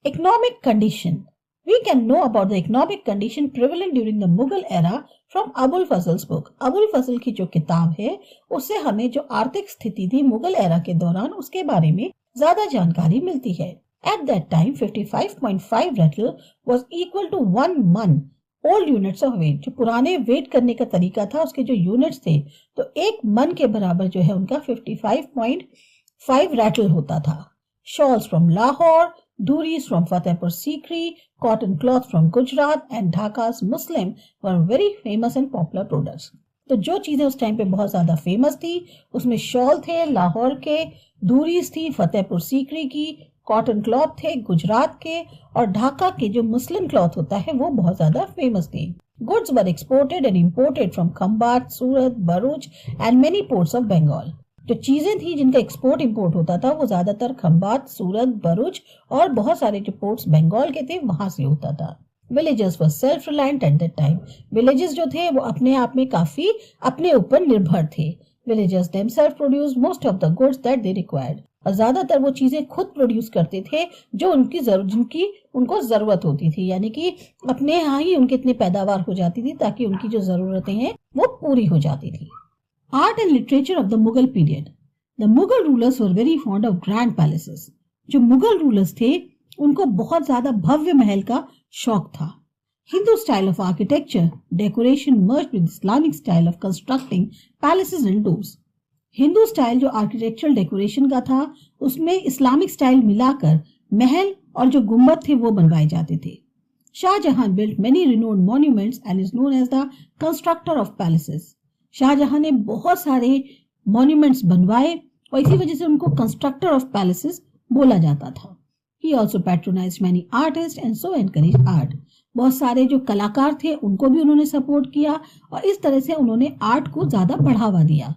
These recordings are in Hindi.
Economic condition. We can know about the economic condition prevalent during the Mughal era from Abul Fazl's book. Abul Fazl की जो किताब है उससे हमें जो आर्थिक स्थिति थी मुगल एरा के दौरान उसके बारे में ज्यादा जानकारी मिलती है. At that time 55.5 rattle was equal to 1 मन ओल्ड यूनिट्स ऑफ वेट. जो पुराने वेट करने का तरीका था उसके जो यूनिट्स थे तो एक मन के बराबर जो है उनका 55.5 रैटल होता था. शॉल्स फ्रॉम लाहौर, दूरीज from Fatehpur Sikri, cotton cloth from Gujarat and Dhaka's muslin were very famous and popular products. तो जो चीजें उस टाइम पे बहुत ज्यादा फेमस थी उसमें शॉल थे लाहौर के, दूरीज थी फतेहपुर सीकरी की, कॉटन क्लॉथ थे गुजरात के और ढाका के जो मुस्लिम क्लॉथ होता है वो बहुत ज्यादा फेमस थे. Goods were exported and imported from Khambhat, Surat, Bharuch and many ports of Bengal. जो चीजें थी जिनका एक्सपोर्ट इंपोर्ट होता था वो ज्यादातर खंबाट, सूरत, भरूच और बहुत सारे जो पोर्ट्स बंगाल के थे वहां से होता था. Villages were self reliant at that time. Villages जो थे वो अपने आप में काफी अपने ऊपर निर्भर थे. Villages themselves produced most of the goods that they required. और ज्यादातर वो चीजें खुद प्रोड्यूस करते थे जो जिनकी उनको जरूरत होती थी, यानी कि अपने यहाँ ही उनकी इतनी पैदावार हो जाती थी ताकि उनकी जो जरूरतें हैं वो पूरी हो जाती थी. Art and literature of the Mughal period. The Mughal rulers were very fond of grand palaces. जो मुगल रूलर्स थे उनको बहुत ज्यादा भव्य महल का शौक था. Hindu style of architecture, decoration merged with Islamic style of constructing palaces and doors. Hindu style जो आर्किटेक्चरल डेकोरेशन का था उसमें इस्लामिक स्टाइल मिलाकर महल और जो गुंबद थे वो बनवाए जाते थे. Shahjahan built many renowned monuments and is known as the constructor of palaces. Shahjahan ने बहुत सारे मॉन्यूमेंट्स बनवाए और इसी वजह से उनको कंस्ट्रक्टर ऑफ पैलेसेस बोला जाता था. He also patronized many artists and so encouraged art. बहुत सारे जो कलाकार थे उनको भी उन्होंने सपोर्ट किया और इस तरह से उन्होंने आर्ट को ज्यादा बढ़ावा दिया.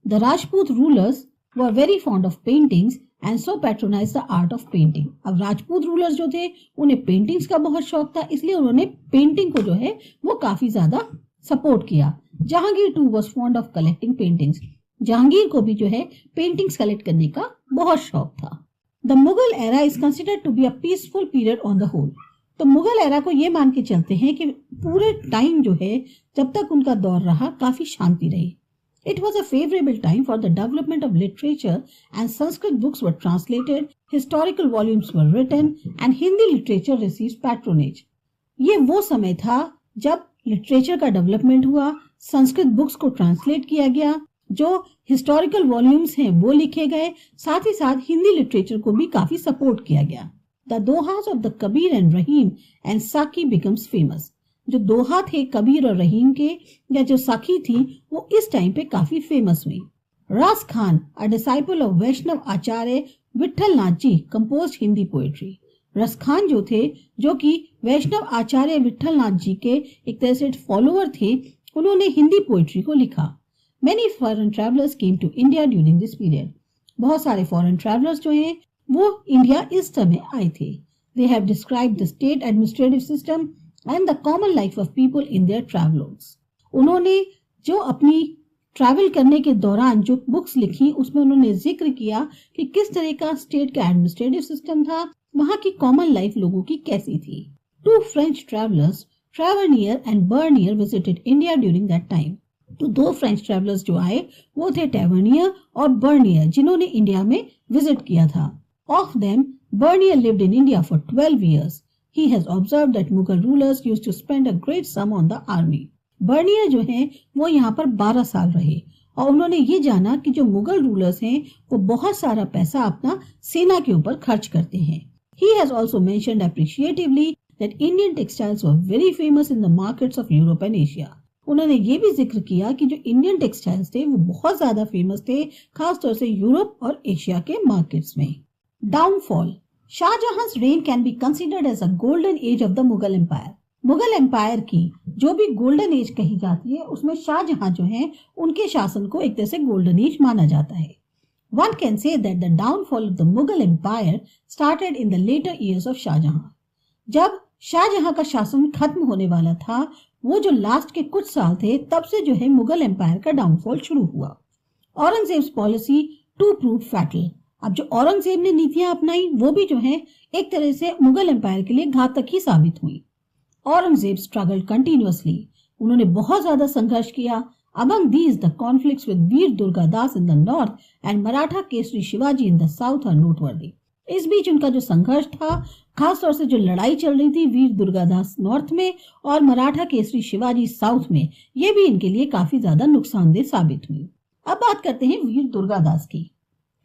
The Rajput rulers were very fond of paintings and so patronized the art of painting. अब राजपूत रूलर्स जो थे उन्हें पेंटिंग्स का बहुत शौक था इसलिए उन्होंने पेंटिंग को जो है वो काफी ज्यादा सपोर्ट किया. Jahangir too was fond of collecting paintings. Jahangir को भी जो है पेंटिंग्स कलेक्ट करने का बहुत शौक था. The Mughal era is considered to be a peaceful period on the whole. तो मुगल एरा को ये मान के चलते हैं कि पूरे टाइम जो है जब तक उनका दौर रहा काफी शांति रही. It was a favorable time for the development of literature and Sanskrit books were translated, historical volumes were written and Hindi literature received patronage. ये वो समय था जब लिटरेचर का डेवलपमेंट हुआ, संस्कृत बुक्स को ट्रांसलेट किया गया, जो हिस्टोरिकल वॉल्यूम्स हैं वो लिखे गए, साथ ही साथ हिंदी लिटरेचर को भी काफी सपोर्ट किया गया. The दोहास of the Kabir and Rahim and साकी becomes famous. जो दोहा थे कबीर और रहीम के या जो साखी थी वो इस टाइम पे काफी फेमस हुई. Ras Khan, a disciple of Vaishnav Acharya Vitthal Nath ji, composed Hindi poetry. Ras Khan जो थे जो कि वैष्णव आचार्य विठल नाथ जी के एक तरह से फॉलोअर थे, उन्होंने हिंदी पोएट्री को लिखा. Many foreign travelers came to India during this period. बहुत सारे फॉरेन ट्रैवलर्स जो हैं वो इंडिया इस समय आए थे. They have described the state administrative system and the common life of people in their travelogues. उन्होंने जो अपनी ट्रैवल करने के दौरान जो बुक्स लिखी उसमें उन्होंने जिक्र किया कि किस तरह का स्टेट का एडमिनिस्ट्रेटिव सिस्टम था, वहाँ की कॉमन लाइफ लोगों की कैसी थी. 2 French travelers, Tavernier and Bernier, visited India during that time. तो 2 फ्रेंच ट्रैवलर्स जो आए वो थे टेवर्नियर और बर्नियर, जिन्होंने इंडिया में विजिट किया था. Of them, Bernier lived in India for 12 years. He has observed that Mughal rulers used to spend a great sum on the army. Bernier जो हैं वो यहाँ पर 12 साल रहे और उन्होंने ये जाना कि जो मुगल रूलर्स हैं वो बहुत सारा पैसा अपना सेना के ऊपर खर्च करते हैं. He has also mentioned appreciatively that Indian textiles were very famous in the markets of Europe and Asia. उन्होंने ये भी जिक्र किया कि जो इंडियन टेक्सटाइल्स थे वो बहुत ज्यादा फेमस थे, खासतौर से यूरोप और एशिया के मार्केट्स में. Downfall. शाहजहां's reign can be considered as a golden age of the Mughal Empire. Mughal empire की जो भी गोल्डन एज कही जाती है उसमें शाहजहां जो हैं उनके शासन को एक तरह से गोल्डन एज माना जाता है. One can say that the downfall of the Mughal Empire started in the later years of Shahjahan. जब शाहजहां का शासन खत्म होने वाला था, वो जो लास्ट के कुछ साल थे तब से जो है मुगल एम्पायर का डाउनफॉल शुरू हुआ. Aurangzeb's policy to prove fatal. अब जो औरंगजेब ने नीतियां अपनाई वो भी जो है एक तरह से मुगल एम्पायर के लिए घातक ही साबित हुई। औरंगजेब स्ट्रगल कंटिन्यूअसली, उन्होंने बहुत ज्यादा संघर्ष किया। Among these, the conflicts with Veer Durgadas in the north and Maratha Kesari Shivaji in the south are noteworthy। इस बीच उनका जो संघर्ष था, खासतौर से जो लड़ाई चल रही थी वीर दुर्गादास नॉर्थ में और मराठा केसरी शिवाजी साउथ में, ये भी इनके लिए काफी ज्यादा नुकसानदेह साबित हुई। अब बात करते हैं वीर दुर्गादास की।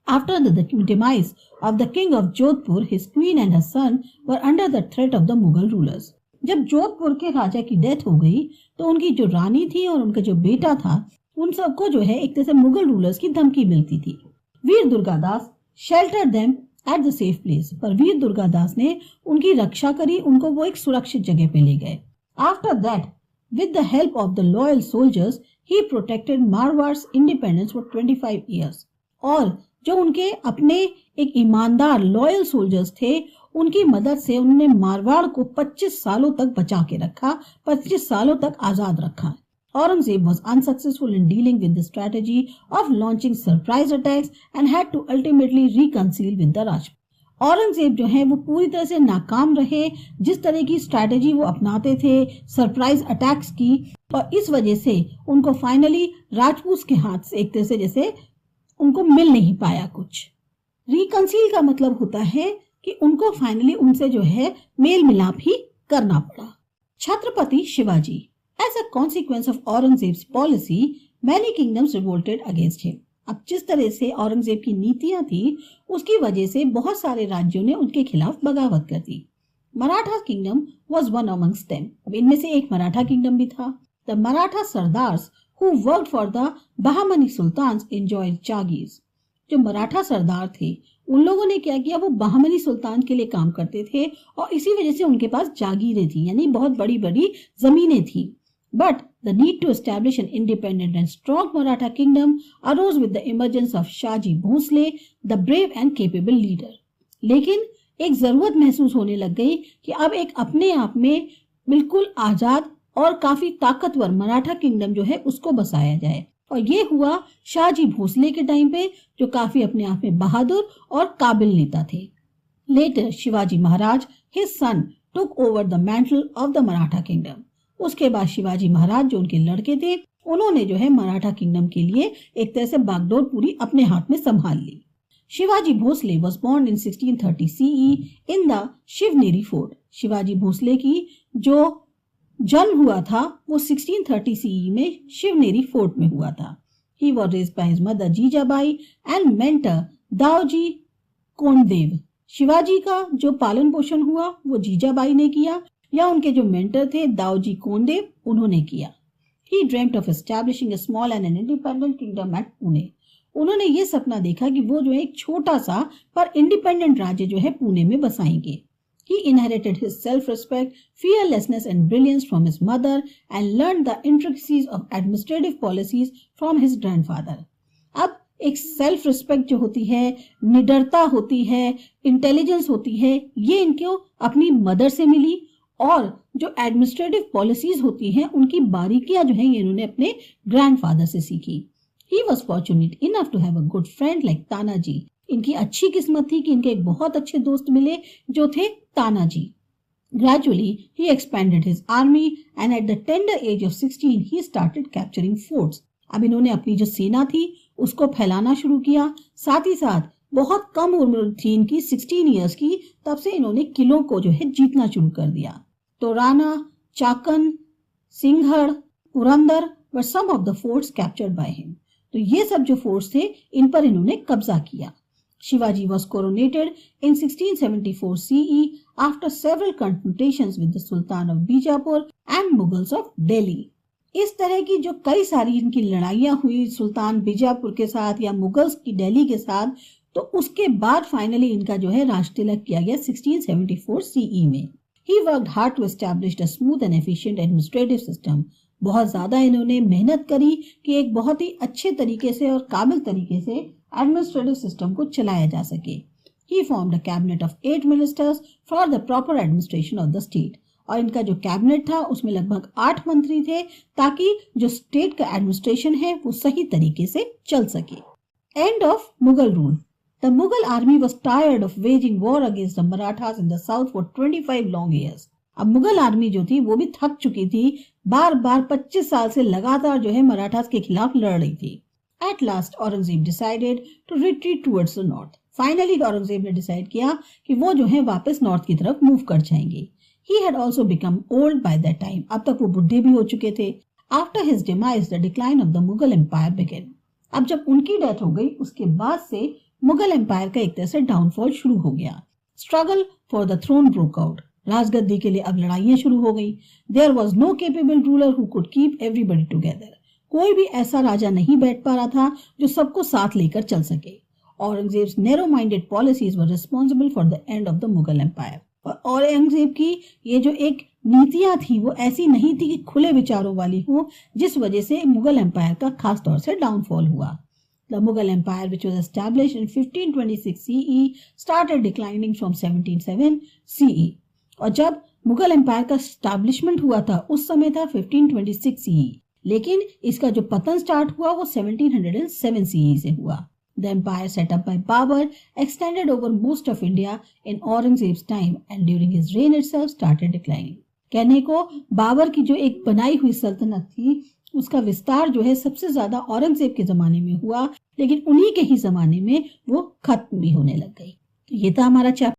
After the demise of the king of Jodhpur, his queen and her son were under the threat of the Mughal rulers। जब जोधपुर के राजा की डेथ हो गई तो उनकी जो रानी थी और उनका जो बेटा था, उन सबको जो है एक तरह से मुगल रूलर्स की धमकी मिलती थी। Veer Durgadas sheltered them at the safe place, पर वीर दुर्गादास ने उनकी रक्षा करी, उनको वो एक सुरक्षित जगह पे ले गए। After that, with the help of the loyal soldiers, he protected Marwar's independence for 25 years. और जो उनके अपने एक ईमानदार लॉयल सोल्जर्स थे, उनकी मदद से उन्होंने मारवाड़ को 25 सालों तक बचा के रखा, 25 सालों तक आजाद रखा। Aurangzeb was unsuccessful in dealing with the strategy of launching surprise attacks and had to ultimately reconcile with the Rajput। Aurangzeb जो है वो पूरी तरह से नाकाम रहे, जिस तरह की स्ट्रैटेजी वो अपनाते थे सरप्राइज अटैक्स की, और इस वजह से उनको फाइनली राजपूत के हाथ से एक तरह से जैसे उनको मिल नहीं पाया कुछ। रिकंसील का मतलब होता है कि उनको फाइनली उनसे जो है मेल मिलाप ही करना पड़ा। Chhatrapati Shivaji, as a consequence of Aurangzeb's policy, many kingdoms revolted against him. अब जिस तरह से औरंगजेब की नीतियां थी, उसकी वजह से बहुत सारे राज्यों ने उनके खिलाफ बगावत कर दी। Maratha kingdom was one amongst them. अब इनमें से एक मराठा किंगडम भी था। The Maratha sardars who worked for the Bahmani sultans enjoyed jagirs. जो मराठा सरदार थे, उन लोगों ने क्या किया, वो बहमनी सुल्तान के लिए काम करते थे और इसी वजह से उनके पास जागीरें थी, यानी बहुत बड़ी बड़ी जमीनें थी। But the need to establish an independent and strong Maratha kingdom arose with the emergence of Shahaji Bhosale, the brave and capable leader. लेकिन एक जरूरत महसूस होने लग गई कि अब एक अपने आप में बिल्कुल आजाद और काफी ताकतवर मराठा किंगडम जो है उसको बसाया जाए, और ये हुआ शाहजी भोसले के टाइम पे, जो काफी अपने आप में बहादुर और काबिल नेता थे। Later Shivaji Maharaj, his son, took over the mantle of the Maratha kingdom. उसके बाद शिवाजी महाराज जो उनके लड़के थे, उन्होंने जो है मराठा किंगडम के लिए एक तरह से बागडोर पूरी अपने हाथ में संभाल ली। Shivaji Bhosale was born in 1630 CE in the Shivneri fort. Shivaji Bhosale की जो जन्म हुआ था वो 1630 CE में शिवनेरी फोर्ट में हुआ था। He was raised by his mother Jijabai and mentor Dauji Kondadev. Shivaji का जो पालन पोषण हुआ वो जीजाबाई ने किया, या उनके जो मेंटर थे दाऊजी कोंडदेव, उन्होंने किया। He dreamt of establishing a small and an independent kingdom at Pune. उन्होंने ये सपना देखा कि वो जो है एक छोटा सा पर इंडिपेंडेंट राज्य जो है पुणे में बसाएंगे। He inherited his self-respect, fearlessness and brilliance from his mother and learned the intricacies of administrative policies from his grandfather। अब एक सेल्फ रिस्पेक्ट जो होती है, निडरता होती है, इंटेलिजेंस होती है, ये इनको अपनी मदर से मिली, और जो एडमिनिस्ट्रेटिव पॉलिसीज होती हैं उनकी बारीकियां जो है ये इन्होंने अपने ग्रैंडफादर से सीखी। He was fortunate enough to have a good friend like Tanaji. इनकी अच्छी किस्मत थी कि इनके एक बहुत अच्छे दोस्त मिले जो थे Tanaji. Gradually, he expanded his army and at the tender age of 16, he started capturing forts। अब इन्होंने अपनी जो सेना थी उसको फैलाना शुरू किया। साथ ही साथ बहुत कम उम्र थी इनकी, 16 इयर्स की, तब से इन्होंने किलों को जो है जीतना शुरू कर दिया। तो Rana, Chakan, सिंहड़, Purandar were some of the forts captured by him। तो ये सब जो फोर्ट्स थे इन पर इन्होंने कब्जा किया। Shivaji was coronated in 1674 CE after several confrontations with the Sultan of Bijapur and Mughals of Delhi। इस तरह की जो कई सारी इनकी लड़ाइयां हुई सुल्तान बीजापुर के साथ या मुगल्स की दिल्ली के साथ, तो उसके बाद फाइनली इनका जो है राज तिलक किया गया 1674 CE में। He worked hard to establish a smooth and efficient administrative system। बहुत ज्यादा इन्होंने मेहनत करी कि एक बहुत ही अच्छे तरीके से और काबिल तरीके से एडमिनिस्ट्रेटिव सिस्टम को चलाया जा सके। He formed a cabinet of 8 ministers for the proper administration of the state। और इनका जो कैबिनेट था उसमें लगभग 8 मंत्री थे, ताकि जो स्टेट का एडमिनिस्ट्रेशन है वो सही तरीके से चल सके। End of Mughal rule. The Mughal army was tired of waging war against the Marathas in the south for 25 long years. अब मुगल आर्मी जो थी वो भी थक चुकी थी, बार बार 25 साल से लगातार जो है मराठास के खिलाफ लड़ रही थी. At last Aurangzeb decided to retreat towards the north. Finally Aurangzeb ने डिसाइड किया कि वो जो है वापस नॉर्थ की तरफ मूव कर जाएंगे. He had also become old by that time. अब तक वो बुढ़े भी हो चुके थे. After his demise, the decline of the Mughal Empire began. अब जब उनकी डेथ हो गई उसके बाद से मुगल एम्पायर का एक तरह से डाउनफॉल शुरू हो गया. Struggle for the throne broke out. राजगद्दी के लिए अब लड़ाइयां शुरू हो गई. There was no capable ruler who could keep everybody together. कोई भी ऐसा राजा नहीं बैठ पा रहा था जो सबको साथ लेकर चल सके. Aurangzeb's narrow minded policies were responsible for the end of the Mughal empire. और औरंगजेब की ये जो एक नीतियां थी वो ऐसी नहीं थी कि खुले विचारों वाली हो, जिस वजह से मुगल एम्पायर का खास तौर से डाउनफॉल हुआ. The Mughal Empire, which was established in 1526 CE, started declining from 1707 CE. और जब मुगल एम्पायर का स्टैब्लिशमेंट हुआ था उस समय था 1526 CE, लेकिन इसका जो पतन स्टार्ट हुआ वो 1707 CE से हुआ. The empire set up by Babur extended over most of India in Aurangzeb's time and during his reign itself started declining. कहने को बाबर की जो एक बनाई हुई सल्तनत थी उसका विस्तार जो है सबसे ज्यादा औरंगजेब के जमाने में हुआ, लेकिन उन्हीं के ही जमाने में वो खत्म भी होने लग गई. तो ये था हमारा चैप्टर.